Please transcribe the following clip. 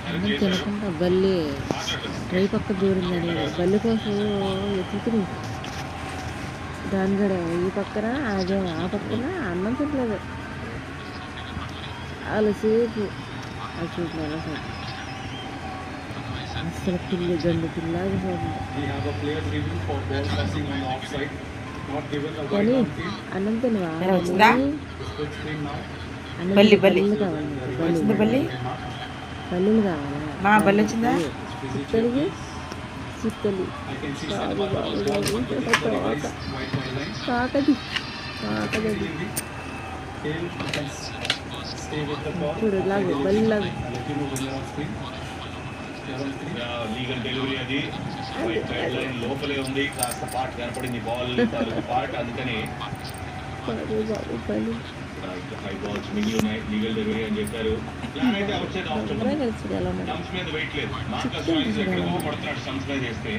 అన్నం తినకుండా బల్లి ట్రై పక్క దూరిందని బల్లి కోసం ఎత్తుకుని దాని కూడా ఈ పక్కన అదే ఆ పక్కన అన్నం తినలేదు అలసేపు అసలు అసలు పిల్లి గండు పిల్లగా కానీ అన్నం తినవా బల్లి బల్లి కావాలి బల్లి పల్లీలు కావాలా బల్లి వచ్చిందా చిక్కడికి చిక్కలి కాకది కాకదది చూడు లాగు బల్లి లాగు లీగల్ డెలివరీ అది వైట్ లైన్ లోపలే ఉంది కాస్త పార్ట్ కనపడింది బాల్ పార్ట్ అందుకని 5 balls మిగిలి ఉన్నాయి లీగల్ డెలివరీ అని చెప్పారు ప్లాన్ అయితే అవుట్ సైడ్ ఆప్షన్ మీద వెయిట్ లేదు మార్కస్ రాయిస్ ఎక్కడికో కొడుతున్నాడు స్టంప్స్ మీద చేస్తే